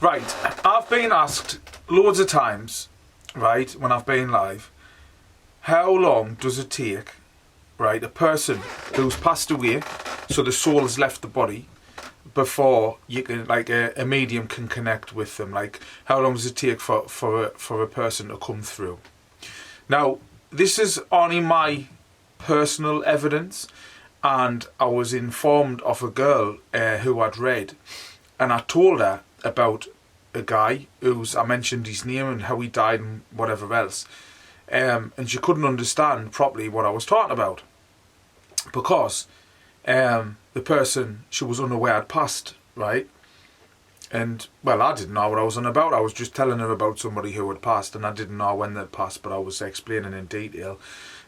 Right, I've been asked loads of times, right, when I've been live, how long does it take, right, a person who's passed away, so the soul has left the body, before you can, like, a medium can connect with them? Like, how long does it take for a person to come through? Now, this is only my personal evidence, and I was informed of a girl who I'd read, and I told her about a guy I mentioned his name and how he died and whatever else, and she couldn't understand properly what I was talking about, because the person, she was unaware had passed, right? And, well, I didn't know what I was on about. I was just telling her about somebody who had passed, and I didn't know when they'd passed, but I was explaining in detail.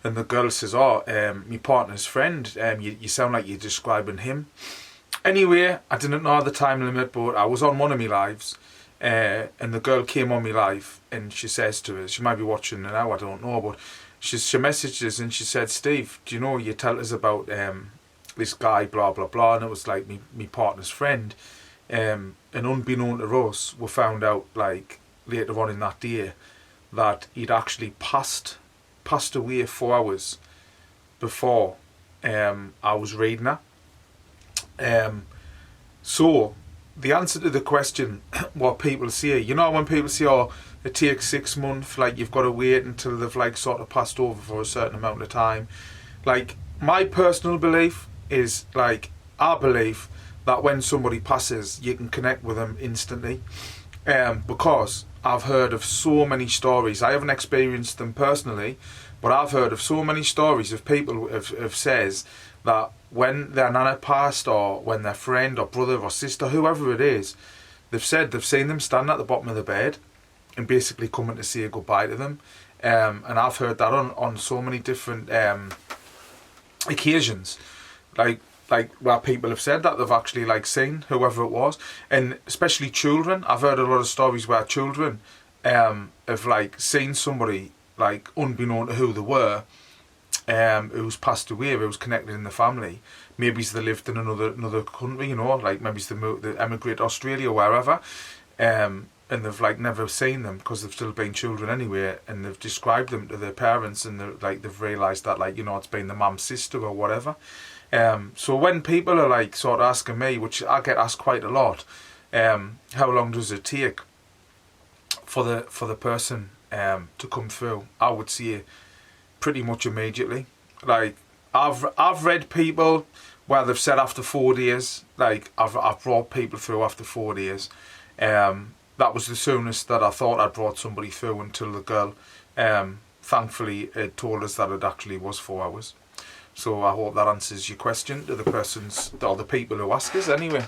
And the girl says, oh, my partner's friend, you sound like you're describing him. Anyway, I didn't know the time limit, but I was on one of my lives, and the girl came on my live, and she says to us, she might be watching now, I don't know, but she messaged us, and she said, Steve, do you know, you tell us about this guy, blah, blah, blah, and it was like me partner's friend. And unbeknown to us, we found out, like, later on in that day, that he'd actually passed away 4 hours before I was reading her. So the answer to the question, what people say, you know, when people say, oh, it takes 6 months, like, you've got to wait until they've, like, sort of passed over for a certain amount of time. Like, my personal belief is, like, I believe that when somebody passes, you can connect with them instantly, because I've heard of so many stories. I haven't experienced them personally, but I've heard of so many stories of people who have says that when their nana passed, or when their friend or brother or sister, whoever it is, they've said they've seen them stand at the bottom of the bed and basically coming to say goodbye to them. And I've heard that on so many different occasions, like where people have said that they've actually, like, seen whoever it was, and especially children. I've heard a lot of stories where children have, like, seen somebody, like, unbeknown to who they were, who's passed away, who's connected in the family. Maybe they lived in another country, you know, like maybe they emigrated to Australia or wherever, and they've, like, never seen them because they've still been children anyway, and they've described them to their parents, and they've realised that, like, you know, it's been the mum's sister or whatever. So when people are, like, sort of asking me, which I get asked quite a lot, how long does it take for the person to come through, I would say pretty much immediately. Like, I've read people where they've said after 4 days. Like, I've brought people through after 4 days. That was the soonest that I thought I'd brought somebody through, until the girl thankfully it told us that it actually was 4 hours. So I hope that answers your question to the persons, or the people who ask us anyway.